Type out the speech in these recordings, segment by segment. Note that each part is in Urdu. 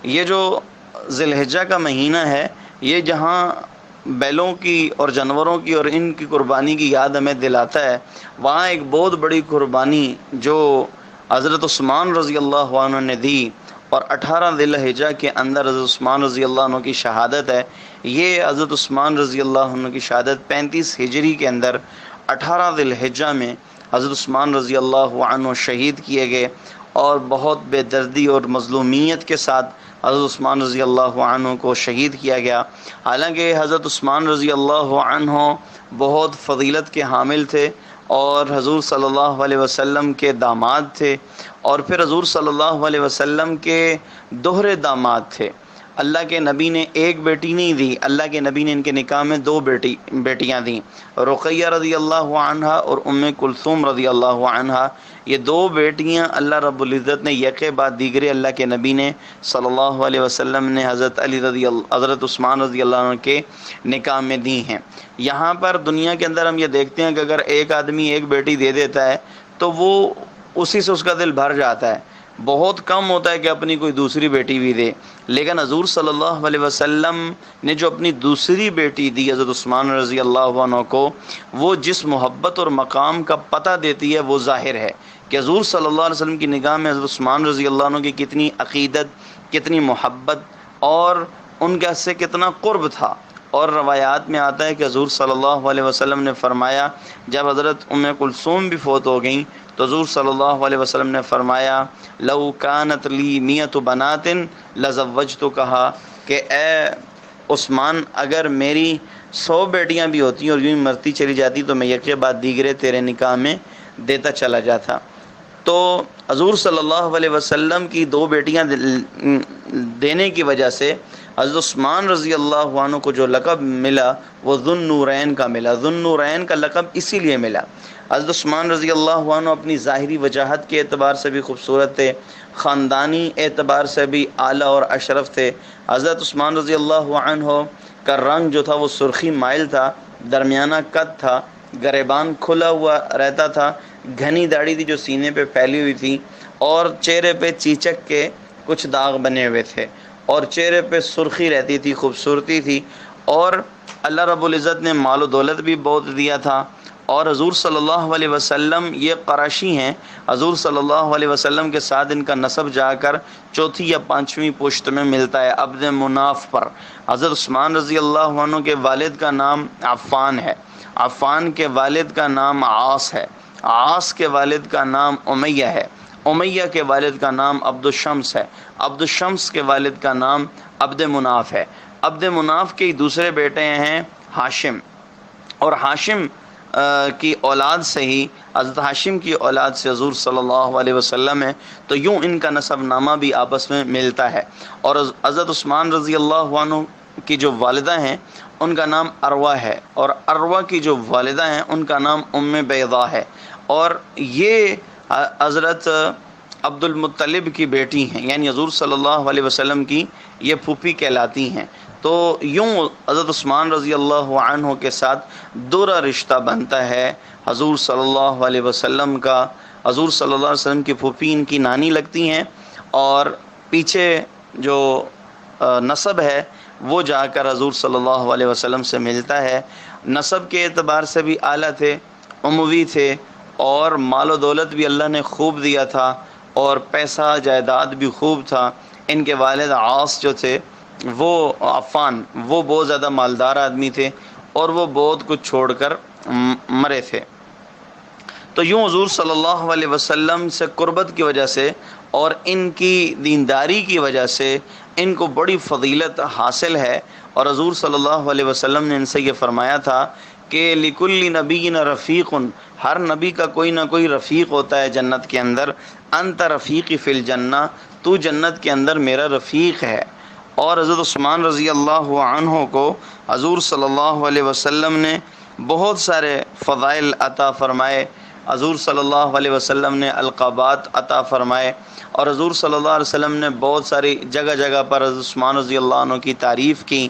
یہ جو ذی الحجہ کا مہینہ ہے، یہ جہاں بیلوں کی اور جانوروں کی اور ان کی قربانی کی یاد ہمیں دلاتا ہے، وہاں ایک بہت بڑی قربانی جو حضرت عثمان رضی اللہ عنہ نے دی، اور 18 ذی الحجہ کے اندر حضرت عثمان رضی اللہ عنہ کی شہادت ہے۔ یہ حضرت عثمان رضی اللہ عنہ کی شہادت 35 ہجری کے اندر 18 ذی الحجہ میں حضرت عثمان رضی اللہ عنہ شہید کیے گئے، اور بہت بے دردی اور مظلومیت کے ساتھ حضرت عثمان رضی اللہ عنہ کو شہید کیا گیا۔ حالانکہ حضرت عثمان رضی اللہ عنہ بہت فضیلت کے حامل تھے، اور حضور صلی اللہ علیہ وسلم کے داماد تھے، اور پھر حضور صلی اللہ علیہ وسلم کے دوہرے داماد تھے۔ اللہ کے نبی نے ایک بیٹی نہیں دی، اللہ کے نبی نے ان کے نکاح میں 2 بیٹیاں دیں، رقیہ رضی اللہ عنہا اور ام کلثوم رضی اللہ عنہا۔ یہ 2 بیٹیاں اللہ رب العزت نے یکے بعد دیگرے اللہ کے نبی نے صلی اللہ علیہ وسلم نے حضرت عثمان رضی اللہ عنہ کے نکاح میں دی ہیں۔ یہاں پر دنیا کے اندر ہم یہ دیکھتے ہیں کہ اگر ایک آدمی ایک بیٹی دے دیتا ہے تو وہ اسی سے اس کا دل بھر جاتا ہے، بہت کم ہوتا ہے کہ اپنی کوئی دوسری بیٹی بھی دے۔ لیکن حضور صلی اللہ علیہ وسلم نے جو اپنی دوسری بیٹی دی حضرت عثمان رضی اللہ عنہ کو، وہ جس محبت اور مقام کا پتہ دیتی ہے وہ ظاہر ہے کہ حضور صلی اللہ علیہ وسلم کی نگاہ میں حضرت عثمان رضی اللہ عنہ کی کتنی عقیدت، کتنی محبت اور ان کا سے کتنا قرب تھا۔ اور روایات میں آتا ہے کہ حضور صلی اللہ علیہ وسلم نے فرمایا، جب حضرت ام کلثوم بھی فوت ہو گئیں تو حضور صلی اللہ علیہ وسلم نے فرمایا لو کانت لی 100 بنات لزوجتکہا، کہ اے عثمان اگر میری 100 بیٹیاں بھی ہوتی اور یوں ہی مرتی چلی جاتی تو میں یکے بعد دیگرے تیرے نکاح میں دیتا چلا جاتا۔ تو حضور صلی اللہ علیہ وسلم کی 2 بیٹیاں دینے کی وجہ سے حضرت عثمان رضی اللہ عنہ کو جو لقب ملا وہ ذو النورین کا ملا۔ ذو النورین کا لقب اسی لیے ملا، حضرت عثمان رضی اللہ عنہ اپنی ظاہری وجاہت کے اعتبار سے بھی خوبصورت تھے، خاندانی اعتبار سے بھی اعلیٰ اور اشرف تھے۔ حضرت عثمان رضی اللہ عنہ کا رنگ جو تھا وہ سرخی مائل تھا، درمیانہ قد تھا، گریبان کھلا ہوا رہتا تھا، گھنی داڑھی تھی جو سینے پہ پھیلی ہوئی تھی، اور چہرے پہ چیچک کے کچھ داغ بنے ہوئے تھے، اور چہرے پہ سرخی رہتی تھی، خوبصورتی تھی، اور اللہ رب العزت نے مال و دولت بھی بہت دیا تھا۔ اور حضور صلی اللہ علیہ وسلم یہ قرشی ہیں، حضور صلی اللہ علیہ وسلم کے ساتھ ان کا نسب جا کر 4 یا 5ویں پشت میں ملتا ہے، عبد مناف پر۔ حضرت عثمان رضی اللہ عنہ کے والد کا نام عفان ہے، عفان کے والد کا نام عاص ہے، عاص کے والد کا نام امیہ ہے، امیہ کے والد کا نام عبد الشمس ہے، عبد الشمس کے والد کا نام عبد مناف ہے۔ عبد مناف کے دوسرے بیٹے ہیں ہاشم، اور ہاشم کی اولاد سے ہی حضرت ہاشم کی اولاد سے حضور صلی اللہ علیہ وسلم ہے، تو یوں ان کا نسب نامہ بھی آپس میں ملتا ہے۔ اور حضرت عثمان رضی اللہ عنہ کی جو والدہ ہیں ان کا نام اروہ ہے، اور اروہ کی جو والدہ ہیں ان کا نام ام بیضاء ہے، اور یہ حضرت عبد المطلب کی بیٹی ہیں، یعنی حضور صلی اللہ علیہ وسلم کی یہ پھوپھی کہلاتی ہیں۔ تو یوں حضرت عثمان رضی اللہ عنہ کے ساتھ دوہرا رشتہ بنتا ہے حضور صلی اللہ علیہ وسلم کا۔ حضور صلی اللہ علیہ وسلم کی پھوپھی ان کی نانی لگتی ہیں، اور پیچھے جو نسب ہے وہ جا کر حضور صلی اللہ علیہ وسلم سے ملتا ہے۔ نسب کے اعتبار سے بھی اعلیٰ تھے، اموی تھے، اور مال و دولت بھی اللہ نے خوب دیا تھا، اور پیسہ جائیداد بھی خوب تھا۔ ان کے والد عاص جو تھے وہ عفان، وہ بہت زیادہ مالدار آدمی تھے، اور وہ بہت کچھ چھوڑ کر مرے تھے۔ تو یوں حضور صلی اللہ علیہ وسلم سے قربت کی وجہ سے اور ان کی دینداری کی وجہ سے ان کو بڑی فضیلت حاصل ہے۔ اور حضور صلی اللہ علیہ وسلم نے ان سے یہ فرمایا تھا کہ لِكُلِّ نَبِيٍّ رَفِيقٌ، ہر نبی کا کوئی نہ کوئی رفیق ہوتا ہے جنت کے اندر، انت رفیقی فی الجنہ، تو جنت کے اندر میرا رفیق ہے۔ اور حضرت عثمان رضی اللہ عنہ کو حضور صلی اللہ علیہ وسلم نے بہت سارے فضائل عطا فرمائے، حضور صلی اللہ علیہ وسلم نے القابات عطا فرمائے، اور حضور صلی اللہ علیہ وسلم نے بہت ساری جگہ جگہ پر حضرت عثمان رضی اللہ عنہ کی تعریف کی۔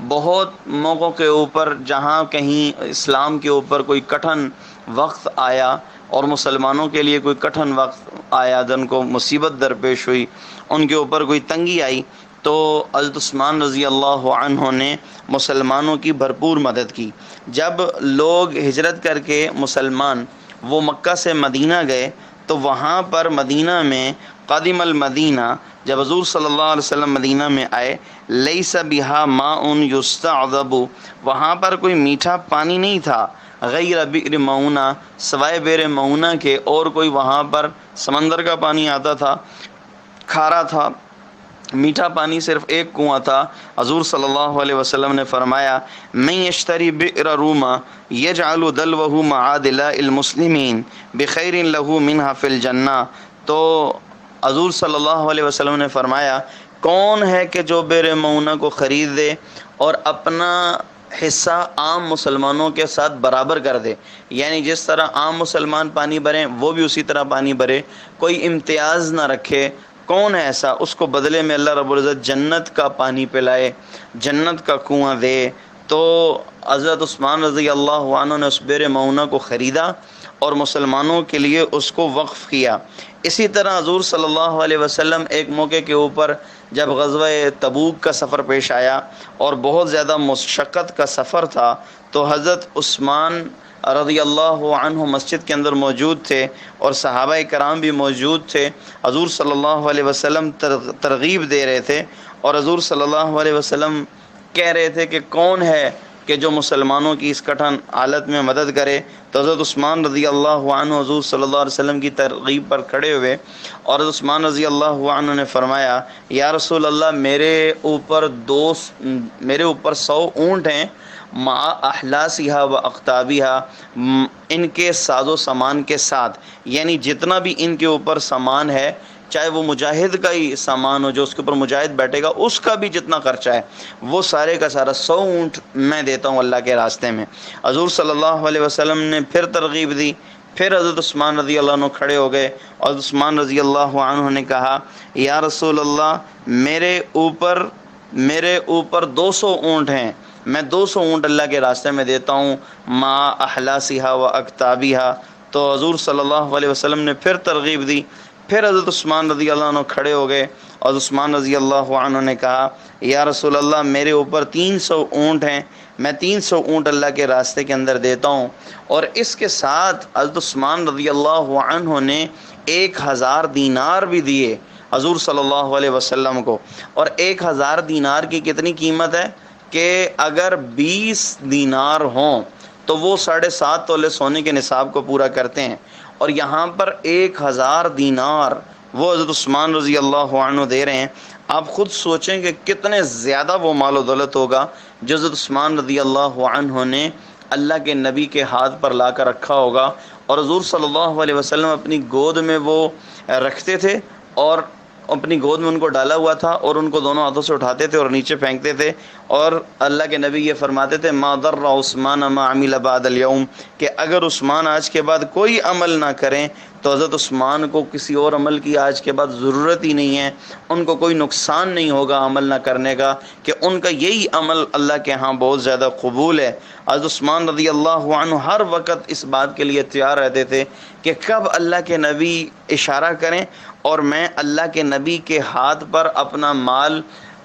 بہت موقعوں کے اوپر جہاں کہیں اسلام کے اوپر کوئی کٹھن وقت آیا اور مسلمانوں کے لیے کوئی کٹھن وقت آیا، جن کو مصیبت درپیش ہوئی، ان کے اوپر کوئی تنگی آئی، تو حضرت عثمان رضی اللہ عنہ نے مسلمانوں کی بھرپور مدد کی۔ جب لوگ ہجرت کر کے مسلمان وہ مکہ سے مدینہ گئے تو وہاں پر مدینہ میں قادم المدینہ، جب حضور صلی اللہ علیہ وسلم مدینہ میں آئے، لیس بہا ماء یستعذب، وہاں پر کوئی میٹھا پانی نہیں تھا، غیر بئر معونہ، سوائے بئر معونہ کے اور کوئی وہاں پر سمندر کا پانی آتا تھا، کھارا تھا، میٹھا پانی صرف ایک کنواں تھا۔ حضور صلی اللہ علیہ وسلم نے فرمایا من یشتری بئر روما یجعل دلوہ معادل المسلمین بخیر لہ منہا فی الجنہ، تو حضور صلی اللہ علیہ وسلم نے فرمایا کون ہے کہ جو بئر معونہ کو خرید دے اور اپنا حصہ عام مسلمانوں کے ساتھ برابر کر دے، یعنی جس طرح عام مسلمان پانی بھریں وہ بھی اسی طرح پانی بھرے، کوئی امتیاز نہ رکھے، کون ہے ایسا؟ اس کو بدلے میں اللہ رب العزت جنت کا پانی پلائے، جنت کا کنواں دے۔ تو حضرت عثمان رضی اللہ عنہ نے اس بئر معونہ کو خریدا اور مسلمانوں کے لیے اس کو وقف کیا۔ اسی طرح حضور صلی اللہ علیہ وسلم ایک موقع کے اوپر جب غزوہ تبوک کا سفر پیش آیا اور بہت زیادہ مشقت کا سفر تھا، تو حضرت عثمان رضی اللہ عنہ مسجد کے اندر موجود تھے اور صحابہ کرام بھی موجود تھے۔ حضور صلی اللہ علیہ وسلم ترغیب دے رہے تھے اور حضور صلی اللہ علیہ وسلم کہہ رہے تھے کہ کون ہے کہ جو مسلمانوں کی اس کٹھن حالت میں مدد کرے، تو حضرت عثمان رضی اللہ عنہ حضور صلی اللہ علیہ وسلم کی ترغیب پر کھڑے ہوئے اور حضرت عثمان رضی اللہ عنہ نے فرمایا یا رسول اللہ میرے اوپر 100 اونٹ ہیں، مع احلاسہا و اقتابہا، ان کے ساز و سامان کے ساتھ، یعنی جتنا بھی ان کے اوپر سامان ہے، چاہے وہ مجاہد کا ہی سامان ہو، جو اس کے اوپر مجاہد بیٹھے گا اس کا بھی جتنا خرچہ ہے وہ سارے کا سارا 100 اونٹ میں دیتا ہوں اللہ کے راستے میں۔ حضور صلی اللہ علیہ وسلم نے پھر ترغیب دی، پھر حضرت عثمان رضی اللہ عنہ کھڑے ہو گئے اور حضرت عثمان رضی اللہ عنہ نے کہا یا رسول اللہ میرے اوپر 200 اونٹ ہیں، میں 200 اونٹ اللہ کے راستے میں دیتا ہوں، مع احلاسہا و اکتابہا۔ تو حضور صلی اللہ علیہ وسلم نے پھر ترغیب دی، پھر حضرت عثمان رضی اللہ عنہ کھڑے ہو گئے اور عثمان رضی اللہ عنہ نے کہا یا رسول اللہ میرے اوپر 300 اونٹ ہیں، میں 300 اونٹ اللہ کے راستے کے اندر دیتا ہوں۔ اور اس کے ساتھ حضرت عثمان رضی اللہ عنہ نے 1000 دینار بھی دیے حضور صلی اللہ علیہ وسلم کو۔ اور 1000 دینار کی کتنی قیمت ہے کہ اگر 20 دینار ہوں تو وہ 7.5 تولے سونے کے نصاب کو پورا کرتے ہیں، اور یہاں پر 1000 دینار وہ حضرت عثمان رضی اللہ عنہ دے رہے ہیں۔ آپ خود سوچیں کہ کتنے زیادہ وہ مال و دولت ہوگا جو حضرت عثمان رضی اللہ عنہ نے اللہ کے نبی کے ہاتھ پر لا کر رکھا ہوگا، اور حضور صلی اللہ علیہ وسلم اپنی گود میں وہ رکھتے تھے اور اپنی گود میں ان کو ڈالا ہوا تھا اور ان کو دونوں ہاتھوں سے اٹھاتے تھے اور نیچے پھینکتے تھے، اور اللہ کے نبی یہ فرماتے تھے ما ضر عثمان ما عمل بعد اليوم، کہ اگر عثمان آج کے بعد کوئی عمل نہ کریں تو حضرت عثمان کو کسی اور عمل کی آج کے بعد ضرورت ہی نہیں ہے، ان کو کوئی نقصان نہیں ہوگا عمل نہ کرنے کا، کہ ان کا یہی عمل اللہ کے ہاں بہت زیادہ قبول ہے۔ حضرت عثمان رضی اللہ عنہ ہر وقت اس بات کے لیے تیار رہتے تھے کہ کب اللہ کے نبی اشارہ کریں اور میں اللہ کے نبی کے ہاتھ پر اپنا مال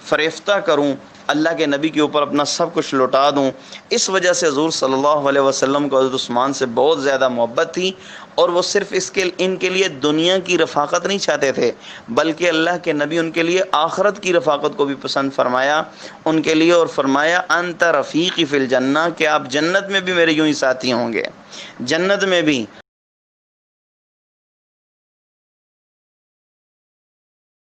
فریفتہ کروں، اللہ کے نبی کے اوپر اپنا سب کچھ لوٹا دوں۔ اس وجہ سے حضور صلی اللہ علیہ وسلم کو حضرت عثمان سے بہت زیادہ محبت تھی، اور وہ صرف ان کے لیے دنیا کی رفاقت نہیں چاہتے تھے، بلکہ اللہ کے نبی ان کے لیے آخرت کی رفاقت کو بھی پسند فرمایا ان کے لیے، اور فرمایا انت رفیقی فی الجنہ، کہ آپ جنت میں بھی میرے یوں ہی ساتھی ہوں گے، جنت میں بھی